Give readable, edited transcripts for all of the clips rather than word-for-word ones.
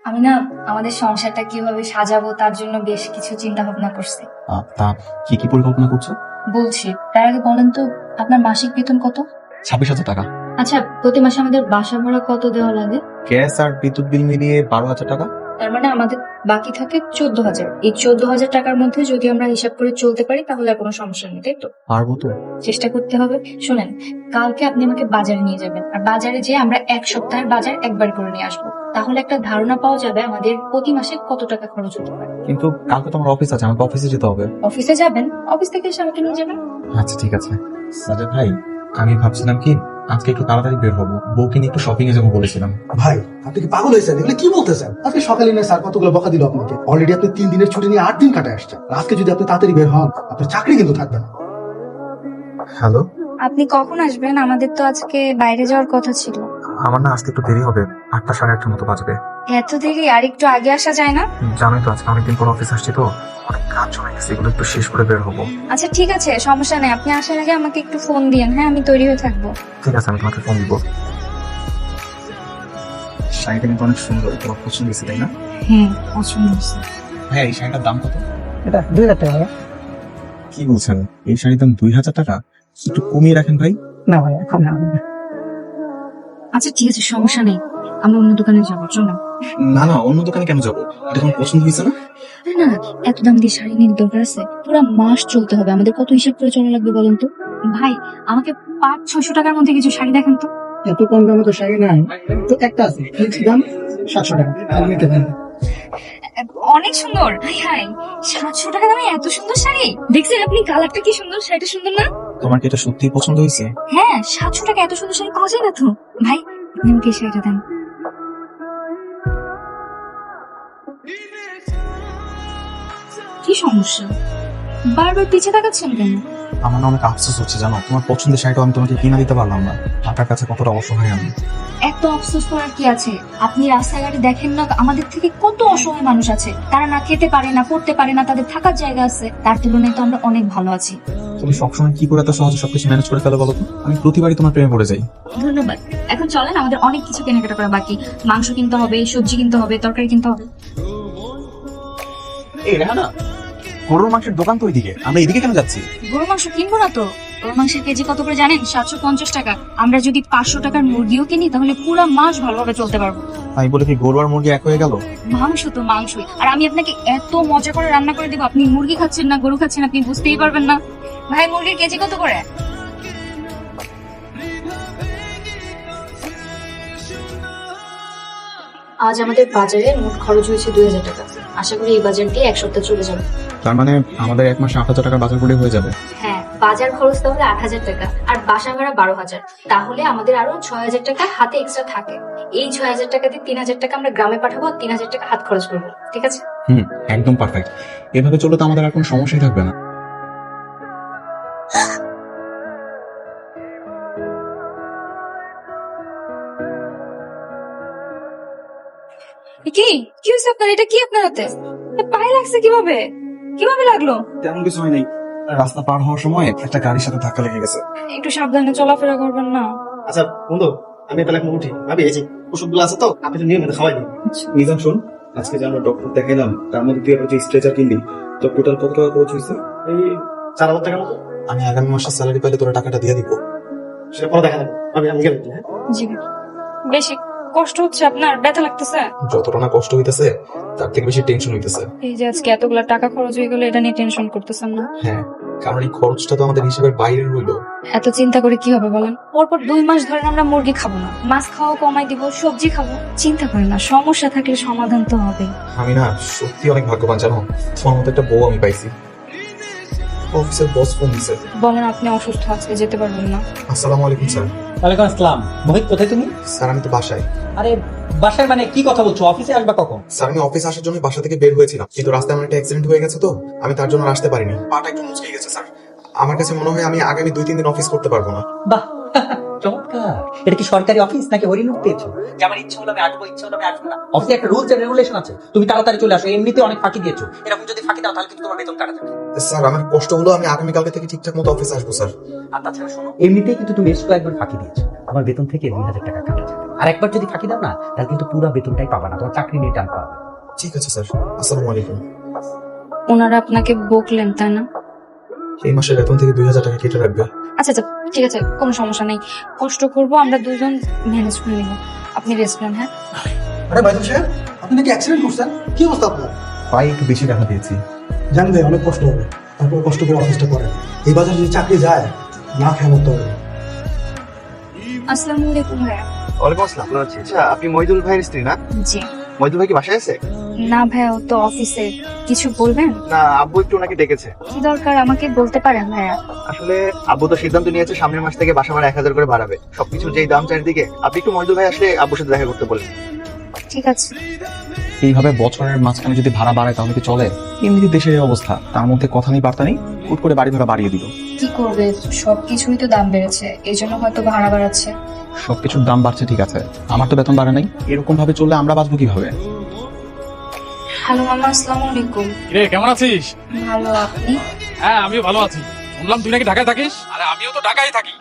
আমি না আমাদের সংসারটা কিভাবে সাজাবো তার জন্য বেশ কিছু চিন্তা ভাবনা করছি। তা কি কি পরিকল্পনা করছো? বলছি, তার আগে বলেন তো আপনার মাসিক বেতন কত? 26,000 টাকা। আচ্ছা, প্রতি মাসে আমাদের বাসা ভাড়া কত দেওয়া লাগে? গ্যাস আর বিদ্যুৎ বিল মিলিয়ে 12,000 টাকা। তার মানে আমাদের বাকি থাকে 14,000। এই 14,000 টাকার মধ্যে যদি আমরা হিসাব করে চলতে পারি তাহলে আর কোনো সমস্যা নেই, তাই তো? পারবো তো। চেষ্টা করতে হবে। শুনেন, কালকে আপনি আমাকে বাজারে নিয়ে যাবেন, আর বাজারে যেয়ে আমরা এক সপ্তাহের বাজার একবার করে নিয়ে আসবো। তাহলে একটা ধারণা পাওয়া যাবে আমাদের প্রতি মাসে কত টাকা খরচ হতে পারে। কিন্তু কালকে তো আমার অফিস আছে, আমাকে অফিসে যেতে হবে। অফিসে যাবেন, অফিস থেকে এসে আমাকে নিয়ে যাবেন। আচ্ছা ঠিক আছে। সাজেদ ভাই, আমি ভাবছিলাম কি আজকে একটু তাড়াতাড়ি বের হবো, বউকে নিয়ে একটু শপিং এ যাবো বলেছিলাম। ভাই আপনি কি পাগল হয়েছেন? এগুলো কি বলতেছেন? আজকে সকালে না স্যার কতগুলো বকা দিল আপনাকে। অলরেডি আপনি 3 দিনের ছুটি নিয়ে 8 দিন কাটায় আসছেন। আর আজকে যদি আপনি তাড়াতাড়ি বের হন, আপনার চাকরি কিন্তু থাকবে না। হ্যালো, আপনি কখন আসবেন? আমাদের তো আজকে বাইরে যাওয়ার কথা ছিল। আমার না আজকে একটু দেরি হবে, 8টা সাড়ে 8টার মতো বাজবে। এত দেরি? আর একটু আগে আসা যায় না? জানোই তো আজকে অনেকদিন পর অফিস আসছি তো, অনেক কাজ জমে গেছে, এগুলো একটু শেষ করে বের হবো। আচ্ছা ঠিক আছে, সমস্যা নেই। আপনি আসার আগে আমাকে একটু ফোন দিয়েন, হ্যাঁ? আমি তৈরি হয়ে থাকবো। ঠিক আছে, আমি তোমাকে ফোন দিব। শাড়িটা কিন্তু অনেক সুন্দর, তোমার পছন্দ হয়েছে তাই না? হ্যাঁ, পছন্দ হয়েছে। হ্যাঁ, এই শাড়িটার দাম কত? এটা 2000 টাকা। কি বলছেন? এই শাড়ির দাম 2,000 টাকা? একটু কমিয়ে রাখেন ভাই। না ভাই, এখন না। আচ্ছা ঠিক আছে, সমস্যা নেই। আমরা অন্য দোকানে যাবো, চলো। না না, অন্য দোকানে কেন যাবো? এটা তোমার পছন্দ হয়েছে না? না, এত দাম দিয়ে শাড়ি নিয়ে দরকার আছে? পুরো মাস চলতে হবে, আমাদের কত হিসাব করে চলা লাগবে বলেন তো? ভাই, আমাকে 500-600 টাকার মধ্যে কিছু শাড়ি দেখেন তো। এত কম দামে তো শাড়ি নাই। তো একটা আছে, ফিক্স দাম 700 টাকা। আর নিতে পারেন। অনেক সুন্দর। হাই হাই, 700 টাকা দামে এত সুন্দর শাড়ি! দেখছেন আপনি কালারটা কি সুন্দর, শাড়িটা সুন্দর না? তোমার কি এটা সত্যি পছন্দ হয়েছে? হ্যাঁ, 700 টাকা এত সুন্দর শাড়ি পাওয়া যায় না তো। ভাই, আপনি আমাকে এই শাড়িটা দেন। কি সমস্যা? বারবার পিছে তাকাচ্ছেন কেন? আমার না অনেক আফসোস হচ্ছে জানো, তোমার পছন্দের শাড়িটা আমি তোমাকে কিনে দিতে পারলাম না। আপনার কাছে কতটা অসহায় আমি। এত আফসোস করার কি আছে? আপনি রাস্তাঘাটে দেখেন না আমাদের থেকে কত অসহায় মানুষ আছে, তারা না খেতে পারে না, পড়তে পারে না, তাদের থাকার জায়গা আছে। তার তুলনায় তো আমরা অনেক ভালো আছি। তুমি সবসময় কি করে এত সহজে সবকিছু ম্যানেজ করে ফেলো বলো তো? আমি প্রতিবারই তোমার প্রেমে পড়ে যাই। ধন্যবাদ। এখন চলেন, আমাদের অনেক কিছু কেনাকাটা করা বাকি। মাংস কিনতে হবে, সবজি কিনতে হবে, তরকারি কিনতে হবে। এই রেহানা, গরুর মাংসের দোকান তো ওইদিকে, আমরা এদিকে কেন যাচ্ছি? গরু মাংস কিনবো না তো? গরু মাংসের কেজি কত করে জানেন? 750 টাকা। আমরা যদি 500 টাকার মুরগিও কিনি তাহলে পুরো মাস ভালোভাবে চলতে পারবো। আমি বলে কি গরু আর মুরগি এক হয়ে গেল? মাংস তো মাংসই। আর আমি আপনাকে এত মজা করে রান্না করে দেবো, আপনি মুরগি খাচ্ছেন না গরু খাচ্ছেন, আপনি বুঝতেই পারবেন না। ভাই, মুরগির কেজি কত করে? আজ আমাদের বাজারে মোট খরচ হয়েছে 2000 টাকা। আশা করি এই বাজার দিয়ে এক সপ্তাহ চলে যাবে। তার মানে আমাদের এক মাসে 8,000 টাকার বাজার করে হয়ে যাবে। হ্যাঁ, বাজার খরচ তাহলে 8,000 টাকা, আর বাসা ভাড়া 12,000। তাহলে আমাদের আরো 6,000 টাকা হাতে এক্সট্রা থাকে। এই 6,000 টাকা দিয়ে 3,000 টাকা আমরা গ্রামে পাঠাবো, 3,000 টাকা হাত খরচ করবো। ঠিক আছে? একদম পারফেক্ট। এভাবে চললে তো আমাদের আর কোনো সমস্যাই থাকবে না। কি কি হয়েছে আপনার? এটা কি আপনার হাতে? পায়ে লাগছে কিভাবে? কিভাবে লাগলো? তেমন কিছু হয় নাই, রাস্তা পার হওয়ার সময় একটা গাড়ির সাথে ধাক্কা লেগে গেছে। একটু সাবধানে চলাফেরা করবেন না? আচ্ছা বন্ধু, আমি তাহলে এখন উঠি। ভাবি এই যে ওষুধগুলো আছে তো, আপনি তো নিয়মিত খাওয়াই দিন। নিজাম শোন, আজকে যে আমরা ডক্টর দেখাইলাম তার মধ্যে তুই আবার যে স্ট্রেচার কিনলি, তো টোটাল কত টাকা খরচ হয়েছে? এই 4,000 টাকার মতো। আমি আগামী মাসে স্যালারি পেলে তোরা টাকাটা দিয়ে দিব। সেটা পরে দেখা যাবে। আমি গেলাম, হ্যাঁ? জি। বেশি কষ্ট হচ্ছে আপনার? ব্যথা লাগতেছে? যতটা না কষ্ট হইতেছে তার থেকে বেশি টেনশন হইতেছে। এই যে আজকে এতগুলা টাকা খরচ হয়ে গেলো, এটা নিয়ে টেনশন করতেছেন না? হ্যাঁ, কারণ এই খরচটা তো আমাদের হিসেবের বাইরের হইলো। এত চিন্তা করে কি হবে বলেন? পরপর 2 মাস ধরে আমরা মুরগি খাবো না, মাছ খাওয়া কমাই দিব, সবজি খাবো। চিন্তা করেন না, সমস্যা থাকলে সমাধান তো হবে। আমি না সত্যি অনেক ভাগ্যবান জানো, তোমার মতো একটা বউ আমি পাইছি। অফিসের বস ফোন দিছে। বলেন আপনি অসুস্থ, আজকে যেতে পারবেন না। আসসালামু আলাইকুম স্যার। ওয়ালাইকুম আসসালাম। মোহিত, কোথায় তুমি? স্যার আমি তো বাসায়। আরে বাসায় মানে কি কথা বলছো? অফিসে আসবা কখন? স্যার আমি অফিস আসার জন্য বাসা থেকে বের হয়েছিলাম, কিন্তু রাস্তায় আমার একটা অ্যাক্সিডেন্ট হয়ে গেছে তো আমি তার জন্য আর আসতে পারিনি। পাটা একটু মুচকে গেছে স্যার। আমার কাছে মনে হয় আমি আগামী 2-3 দিন অফিস করতে পারবো না। বাহ, চমৎকার। এটা কি সরকারি অফিস নাকি হরিণুক পেয়েছো? যে আমার ইচ্ছা হলো আমি আসবো, ইচ্ছা হলো আমি আসবো না? অফিসে একটা রুলস এন্ড রেগুলেশন আছে, তুমি তাড়াতাড়ি চলে আসো। এমনিতে অনেক ফাঁকি দিয়েছো, এরকম যদি ফাঁকি দাও তাহলে কিন্তু তোমার বেতন কাটা যাবে। স্যার আমার কষ্ট হলো, আমি আগামীকালকে থেকে ঠিকঠাক মতো অফিস আসবো স্যার। আর তাছাড়া শোনো, এমনিতেই কিন্তু তুমি বেশ কয়েকবার ফাঁকি দিয়েছো, আমার বেতন থেকে 2,000 টাকা কাটা যাবে। আর একবার যদি ফাঁকি দাও না, তাহলে কিন্তু পুরো বেতনটাই পাবা না, তোমার চাকরি নিয়ে টান পাবে। ঠিক আছে স্যার, আসসালামু আলাইকুম। ওনারা আপনাকে বকলেন তাই না? এই মাসের বেতন থেকে 2000 টাকা কেটে রাখবে। আচ্ছা আচ্ছা, ঠিক আছে, কোনো সমস্যা নেই। কষ্ট করবো, আমরা দুজন ম্যানেজ করে নিব। আপনি রেস্ট নেন। হ্যাঁ, আরে মাইদুল সাহেব, আপনি নাকি অ্যাক্সিডেন্ট করছেন? কি অবস্থা আপনার? পায়ে একটু বেশি টাকা দিয়েছি। জানি ভাই, অনেক কষ্ট হবে, তারপর কষ্ট করে অফিসটা করেন। এই বাজারে যদি চাকরি যায়, না খেয়ে মরতে হবে। আসসালামু আলাইকুম ভাইয়া। ওয়ালাইকুম আসসালাম। আচ্ছা, আপনি মহিদুল ভাইয়ের স্ত্রী না? জি। মহিদুল ভাই কি বাসায় আছে? না ভাইয়া, ও তো অফিসে। কিছু বলবেন? না, আব্বু একটু ওনাকে ডেকেছে। কি দরকার আমাকে বলতে পারেন ভাইয়া? আসলে আব্বু তো সিদ্ধান্ত নিয়েছে সামনের মাস থেকে বাসা ভাড়া 1000 করে বাড়াবে। সবকিছু যেই দাম চারিদিকে, আপনি একটু মহিদুল ভাই আসলে আব্বুর সাথে দেখা করতে বলেন। ঠিক আছে। এইভাবে বছরের মাঝখানে যদি ভাড়া বাড়ায় তাহলে কি চলে? এমনিতে দেশের এই অবস্থা, তার মধ্যে কথা নেই বার্তা নেই, হুট করে বাড়ি ভাড়া বাড়িয়ে দিল। কি করবে, সবকিছুই তো দাম বেড়েছে, এই জন্য হয়তো ভাড়া বাড়াচ্ছে। সবকিছুর দাম বাড়ছে ঠিক আছে, আমার তো বেতন বাড়ে নাই। এরকম ভাবে চললে আমরা বাঁচবো কিভাবে? হ্যালো মামা, আসসালামু আলাইকুম। রে কেমন আছিস? ভালো, আপনি? হ্যাঁ আমিও ভালো আছি। শুনলাম তুই নাকি ঢাকায় থাকিস। আরে আমিও তো ঢাকায় থাকি।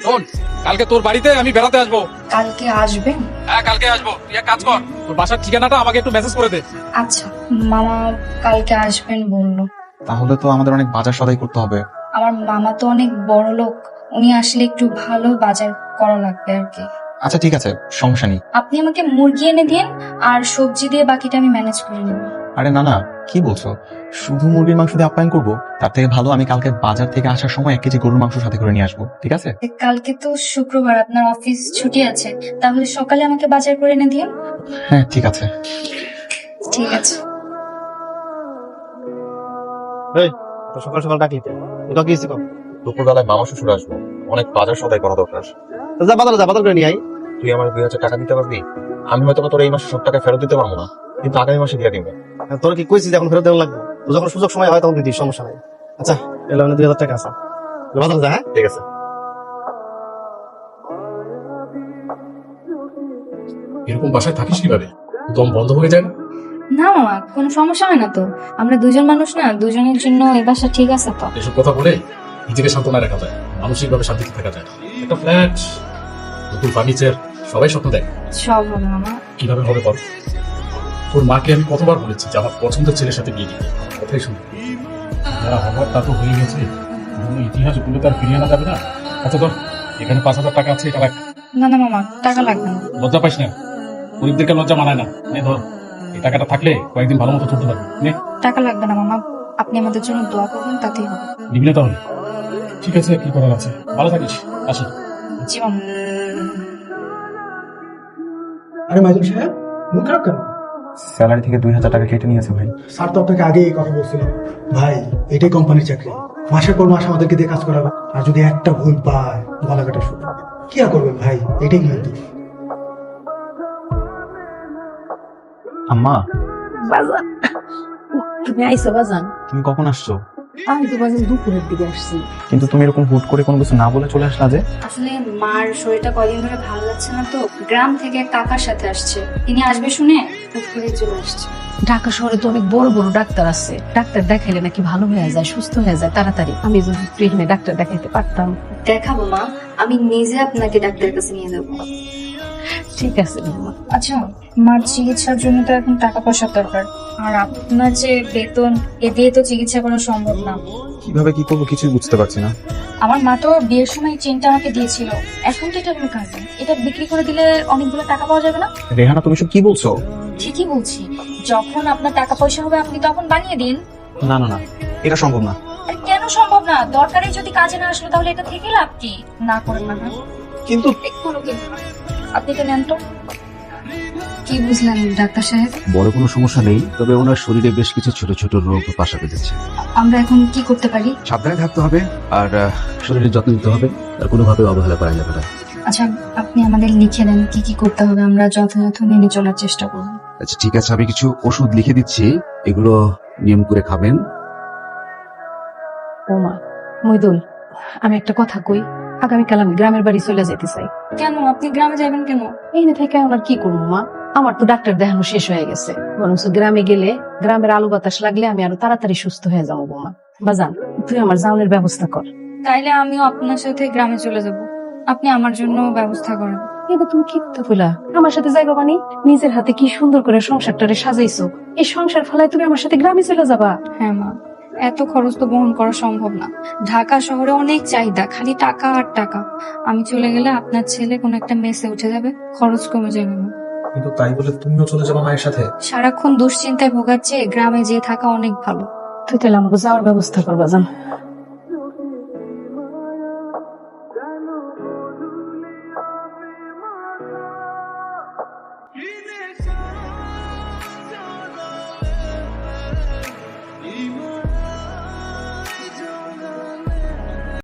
শোন, কালকে তোর বাড়িতে আমি বেড়াতে আসবো। কালকে আসবেন? হ্যাঁ কালকে আসবো। তুই এক কাজ কর, তোর বাসার ঠিকানাটা আমাকে একটু মেসেজ করে দে। আচ্ছা, মামা কালকে আসবেন বললো। তাহলে তো আমাদের অনেক বাজার সদাই করতে হবে। আমার মামা তো অনেক বড় লোক, উনি আসলে একটু ভালো বাজার করা লাগবে আর কি। আচ্ছা ঠিক আছে, সমস্যা নেই। আপনি আমাকে মুরগি এনে দিন, আর সবজি দিয়ে বাকিটা আমি ম্যানেজ করে নেব। আরে না না, কি বলছো? শুধু মুরগির মাংস দিয়ে আপ্যায়ন করবো? তার থেকে ভালো আমি কালকে বাজার থেকে আসার সময় 1 কেজি গরুর মাংস সাথে করে নিয়ে আসবো, ঠিক আছে? কালকে তো শুক্রবার, আপনার অফিস ছুটি আছে, তাহলে সকালে আমাকে বাজার করে এনে দিন। হ্যাঁ ঠিক আছে। ঠিক আছে। এই, এত সকাল সকাল ডাকলি তো? ওটা কি হয়েছে? দুপুরবেলায় মামা শ্বশুর আসবো, অনেক বাজার সদাই করা দরকার। যা বাজার করে নিয়ে আই। তুই আমার 2000 টাকা দিতে পারবি? আমি হয়তো তোর এই মাসে সব টাকা ফেরত দিতে পারবো না, কিন্তু আগামী মাসে দিয়ে দিব। তোর কি কইছিস এখন ফেরত দেওয়া লাগবে? তো যখন সুযোগ সময় হয় তখন দিস, সমস্যা নাই। আচ্ছা, এলো 2000 টাকা আছে। বাজার যা। হ্যাঁ ঠিক আছে। এরকম বাসায় থাকিস কিভাবে? দম বন্ধ হয়ে যায় না? না মামা, কোনো সমস্যা হয় না তো, আমরা দুজন মানুষ না, দুজনের জন্য এই বাসা ঠিক আছে তো। এসব কথা বলে নিজেকে সান্ত্বনা রাখা যায়, মানসিক ভাবে শান্তিতে থাকা যায় না। একটা ফ্ল্যাট, নতুন ফার্নিচার, সবাই স্বপ্ন দেয়। সব হবে মামা। কিভাবে হবে বল? তোর মাকে আমি কতবার বলেছি যে আমার পছন্দের ছেলের সাথে বিয়ে দিতে, কথাই শুনি। যারা হবার তা তো হয়ে গেছে, পুরোনো ইতিহাস গুলো তার ফিরিয়ে আনা যাবে না। আচ্ছা ধর, এখানে 5000 টাকা আছে, এটা রাখ। না না মামা, টাকা লাগবে না। লজ্জা পাইস না, গরিবদেরকে লজ্জা মানায় না। নে ধর, এই টাকাটা থাকলে কয়েকদিন ভালো মতো চলতে পারবি। নে। টাকা লাগবে না মামা, আপনি আমাদের জন্য দোয়া করবেন, তাতেই হবে। নিবি না তাহলে? ঠিক আছে, কি করার আছে। ভালো থাকিস, আসি। জি মামা। আরে মাইদুল সাহেব, মন খারাপ কেন? স্যালারি থেকে 2000 টাকা কেটে নিয়েছে ভাই। স্যার তো আপনাকে আগে এই কথা বলছিলেন। ভাই, এটাই কোম্পানির চাকরি, মাসের পর মাস আমাদেরকে দিয়ে কাজ করাবে, আর যদি একটা ভুল পায় গলা কাটা শুরু। কি আর করবেন ভাই, এটাই নিয়তি। আম্মা, বাজান, তুমি আইসো বাজান? তুমি কখন আসছো? আমি তো বাজান দুপুরের দিকে আসছি। কিন্তু তুমি এরকম হুট করে কোনো কিছু না বলে চলে আসলা যে? আসলে মার শরীরটা কদিন ধরে ভালো লাগছে না তো, গ্রাম থেকে এক কাকার সাথে আসছে, তিনি আসবে শুনে হুট করে চলে আসছে। ঢাকা শহরে তো অনেক বড় বড় ডাক্তার আছে, ডাক্তার দেখাইলে নাকি ভালো হয়ে যায়, সুস্থ হয়ে যায় তাড়াতাড়ি। আমি যদি ট্রেনে ডাক্তার দেখাইতে পারতাম। দেখাবো মা, আমি নিজে আপনাকে ডাক্তারের কাছে নিয়ে যাবো। ঠিক আছে বৌমা। আচ্ছা, মার চিকিৎসার জন্য তো এখন টাকা পয়সার দরকার, আর আপনার যে বেতন, এ দিয়ে তো চিকিৎসা করা সম্ভব না। কিভাবে কি করবো কিছুই বুঝতে পারছি না। আমার মা তো বিয়ের সময় এই চেনটা আমাকে দিয়েছিল, এখন তো এটা কোনো কাজে, এটা বিক্রি করে দিলে অনেকগুলো টাকা পাওয়া যাবে না? রেহানা, তুমি সব কি বলছো? ঠিকই বলছি, যখন আপনার টাকা পয়সা হবে আপনি তখন বানিয়ে দিন। না না না, এটা সম্ভব না। আরে কেন সম্ভব না? দরকারে যদি কাজে না আসলো তাহলে এটা থেকে লাভ কি? না করেন না হ্যাঁ? কিন্তু কোনো কিন্তু না। আপনি এটা নেন তো। কি বুঝলেন ডাক্তার সাহেব? বড় কোনো সমস্যা নেই, তবে ওনার শরীরে বেশ কিছু ছোট ছোট রোগ বাসা বেঁধেছে। আমরা এখন কি করতে পারি? সাবধানে থাকতে হবে আর শরীরের যত্ন নিতে হবে, আর কোনোভাবে অবহেলা করা যাবে না। আচ্ছা, আপনি আমাদের লিখে দেন কি কি করতে হবে, আমরা যথাযথ মেনে চলার চেষ্টা করব। আচ্ছা ঠিক আছে, আমি কিছু ওষুধ লিখে দিচ্ছি, এগুলো নিয়ম করে খাবেন। বৌমা, মইদুল, আমি একটা কথা কই, আগামীকাল আমি গ্রামের বাড়ি চলে যেতে চাই। কেন আপনি গ্রামে যাবেন কেন? এই না থেকে আমার কি করবো মা, আমার তো ডাক্তার দেখানো শেষ হয়ে গেছে, বরং গ্রামে গেলে গ্রামের আলো বাতাস লাগলে আমি আরো তাড়াতাড়ি সুস্থ হয়ে যাবো। বৌমা বাজান, তুই আমার যাওয়ার ব্যবস্থা কর। তাইলে আমিও আপনার সাথে গ্রামে চলে যাব, আপনি আমার জন্য ব্যবস্থা করেন। এটা তুমি কি কথা কইলা? আমার সাথে যাইবা মানে? নিজের হাতে কি সুন্দর করে সংসারটারে সাজাইছো, এই সংসার ফেলায় তুমি আমার সাথে গ্রামে চলে যাবা? হ্যাঁ মা, এত খরচ তো বহন করা সম্ভব না। ঢাকা শহরে অনেক চাহিদা, খালি টাকা আর টাকা। আমি চলে গেলে আপনার ছেলে কোনো একটা মেসে উঠে যাবে, খরচ কমে যাবে না। কিন্তু তাই বলে তুমিও চলে যাবা মায়ের সাথে? সারাক্ষণ দুশ্চিন্তায় ভোগাচ্ছে, গ্রামে যেয়ে থাকা অনেক ভালো। তুই তাহলে আমাকে যাওয়ার ব্যবস্থা করবা জান।